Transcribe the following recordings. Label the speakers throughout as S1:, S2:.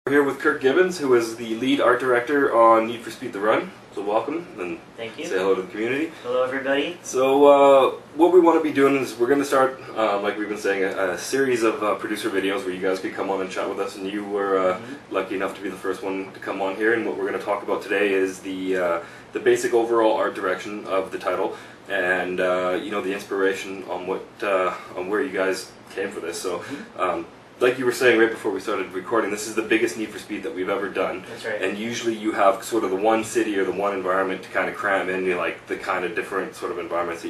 S1: We're here with Kirk Gibbons, who is the lead art director on Need for Speed The Run. So welcome, and
S2: thank you.
S1: Say hello to the community.
S2: Hello everybody.
S1: So what we want to be doing is we're going to start, like we've been saying, a series of producer videos where you guys could come on and chat with us, and you were lucky enough to be the first one to come on here. And what we're going to talk about today is the basic overall art direction of the title, and you know, the inspiration on what on where you guys came for this. So. Like you were saying right before we started recording, this is the biggest Need for Speed that we've ever done.
S2: That's right.
S1: And usually you have sort of the one city or the one environment to kind of cram in, like the kind of different sort of environments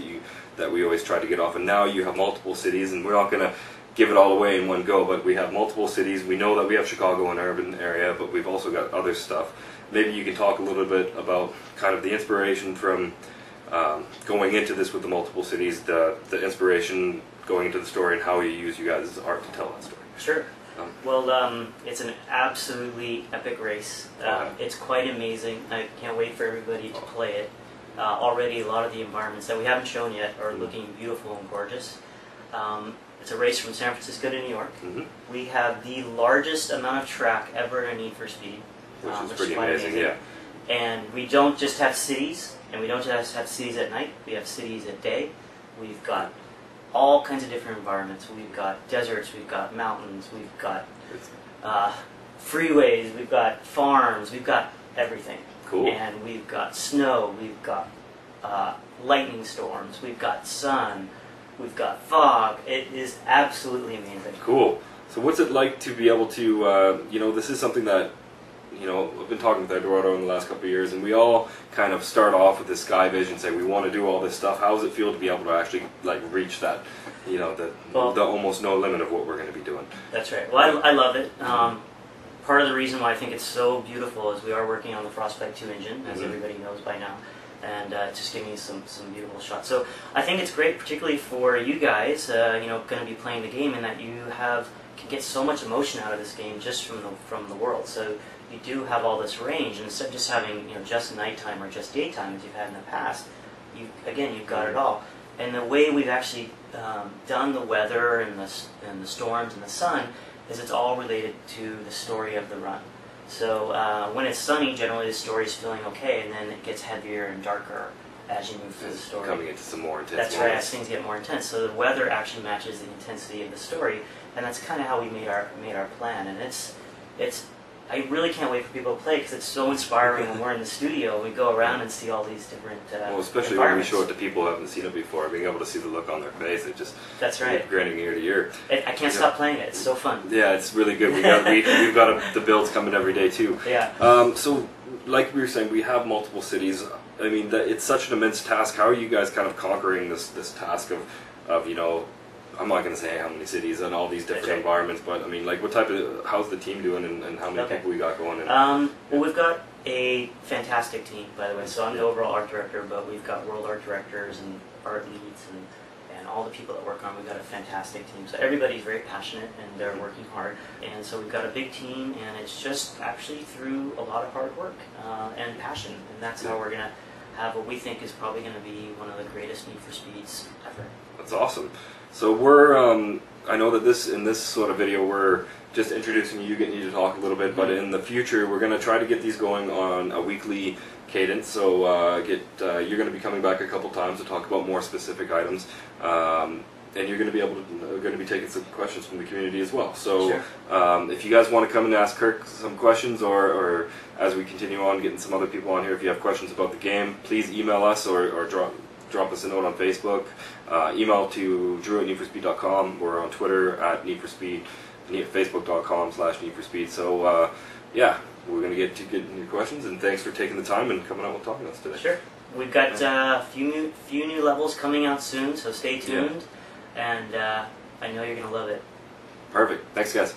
S1: that we always try to get off. And now you have multiple cities, and we're not going to give it all away in one go, but we have multiple cities. We know that we have Chicago, an urban area, but we've also got other stuff. Maybe you can talk a little bit about kind of the inspiration from going into this with the multiple cities, the inspiration going into the story, and how you use you guys' art to tell that story.
S2: Sure. Well, it's an absolutely epic race. It's quite amazing. I can't wait for everybody to play it. Already a lot of the environments that we haven't shown yet are looking beautiful and gorgeous. It's a race from San Francisco to New York. We have the largest amount of track ever in Need for Speed.
S1: Which is pretty amazing, yeah.
S2: And we don't just have cities, and we don't just have cities at night. We have cities at day. We've got all kinds of different environments. We've got deserts, we've got mountains, we've got freeways, we've got farms, we've got everything.
S1: Cool.
S2: And we've got snow, we've got lightning storms, we've got sun, we've got fog. It is absolutely amazing.
S1: Cool. So what's it like to be able to, you know, this is something that, you know, I've been talking with Eduardo in the last couple of years, and we all kind of start off with this sky vision, say we want to do all this stuff. How does it feel to be able to actually like reach that, you know, the almost no limit of what we're going to be doing?
S2: That's right. Well, I love it. Part of the reason why I think it's so beautiful is we are working on the Frostbite 2 engine, as everybody knows by now, and it's just giving you some beautiful shots. So I think it's great, particularly for you guys, you know, going to be playing the game, in that you can get so much emotion out of this game just from the world. So you do have all this range, and instead of just having, you know, just nighttime or just daytime as you've had in the past, you've got it all. And the way we've actually done the weather and the storms and the sun is it's all related to the story of the run. So when it's sunny, generally the story's feeling okay, and then it gets heavier and darker as you move through the story.
S1: Coming into some more intense
S2: That's right, as things get more intense. So the weather actually matches the intensity of the story, and that's kind of how we made our plan. And it's I really can't wait for people to play, because it's so inspiring when we're in the studio. We go around and see all these different
S1: well, especially when we show it to people who haven't seen it before, being able to see the look on their face, it just
S2: that's right,
S1: grinning ear to ear.
S2: I can't stop playing it. It's so fun.
S1: Yeah, it's really good. We've got the builds coming every day too.
S2: Yeah.
S1: So, like we were saying, we have multiple cities. I mean, it's such an immense task. How are you guys kind of conquering this task of you know, I'm not going to say how many cities and all these different environments, but I mean, like, how's the team doing, and how many people we got going in?
S2: Well, we've got a fantastic team, by the way. So I'm the overall art director, but we've got world art directors and art leads and all the people that work on. We've got a fantastic team. So everybody's very passionate, and they're working hard. And so we've got a big team, and it's just actually through a lot of hard work and passion. And that's how we're going to have what we think is probably going to be one of the greatest Need for Speeds ever.
S1: That's awesome. So we're, I know that in this sort of video, we're just introducing you, getting you to talk a little bit, but in the future, we're going to try to get these going on a weekly cadence. So you're going to be coming back a couple times to talk about more specific items, and you're going to be taking some questions from the community as well. So if you guys want to come and ask Kirk some questions, or as we continue on getting some other people on here, if you have questions about the game, please email us or drop us a note on Facebook. Email to drew@needforspeed.com. We're on Twitter @needforspeed, facebook.com/needforspeed. So yeah, we're going to get to your questions, and thanks for taking the time and coming out and talking to us today.
S2: Sure. We've got a few new levels coming out soon, so stay tuned, and I know you're going to love it.
S1: Perfect. Thanks, guys.